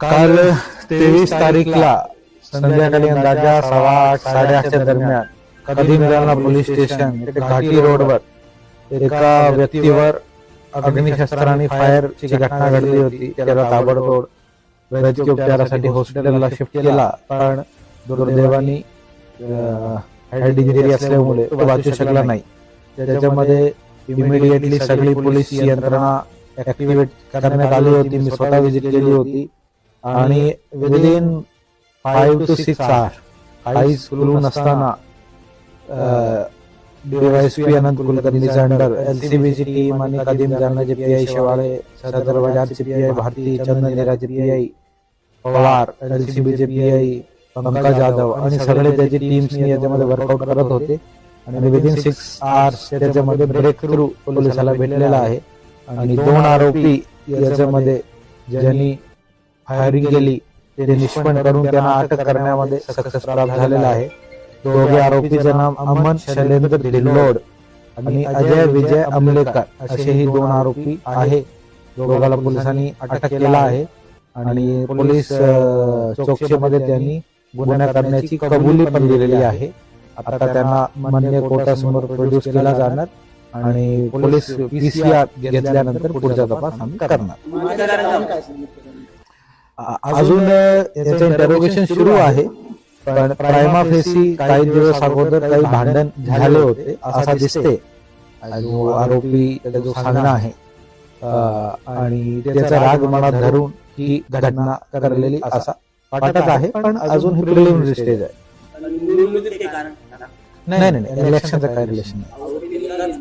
काल 23 तारीखला संध्याकाळी अंदाजा 8:15 8:30च्या दरम्यान कदीम जालना पोलीस स्टेशन घाटी रोडवर एका व्यक्तीवर अग्निशस्त्राने फायरची घटना घडली होती. त्याला ताबडतोब वैद्यकीय उपचारासाठी हॉस्पिटलला शिफ्ट केला, पण दुर्दैवाने हेड इंजुरी असल्यामुळे तो वाचू शकला नाही. त्याच्यामध्ये इमिडिएटली सगळी पोलीस यंत्रणा ऍक्टिव्हेट करण्यात आली होती. मी स्वतः व्हिजिट केली होती आणि विदिन 5 to 6 hours काहीच सुरू नसताना डीवायएसपी अनंत कुलकर्णीच्या अंडर एलसीबीची टीम आणि कदीम जालनाचे पीआय शेवाळे, सदर बाजारचे पीआय भारती, चंदनेराचे पीआय पवार, एलसीबीचे पीआय पंकज जाधव आणि सगळे त्याची टीम्स याच्यामध्ये वर्कआउट करत होते आणि विदिन 6 hours त्याच्यामध्ये ब्रेक थ्रू पोलिसाला भेटलेला आहे. आणि 2 आरोपी याच्यामध्ये ज्यांनी फायरिंग केली ते निष्पन्न करून त्यांना अटक करण्यामध्ये सक्सेस प्राप्त झालेला आहे. दोघे आरोपीचे नाम अमन शैलेंद्र धिल्लोड आणि अजय विजय अमलेकर असे ही 2 आरोपी आहे. दोघाला पोलिसांनी अटक केला आहे आणि पोलीस चौकशीमध्ये त्यांनी गुन्हा करण्याची कबुली पण दिलेली आहे. आता त्यांना मान्य कोर्टासमोर प्रोड्यूस केला जाणार आणि पोलीस पीसीआर घेतल्यानंतर पुढचा तपास आम्ही करणार. अजून याचं इंटरोगेशन सुरू आहे, पण प्रायमा फेसी काही दिवस अगोदर काही भांडण झाले होते असा दिसते जो आरोपी त्याचा जो सांगणं आहे आणि त्याचा राग मनात धरून ही घटना करलेली असा वाटत आहे. पण अजून ही प्रिलिमिनरी स्टेज आहे. नाही, इलेक्शनचं काय रिलेशन नाही.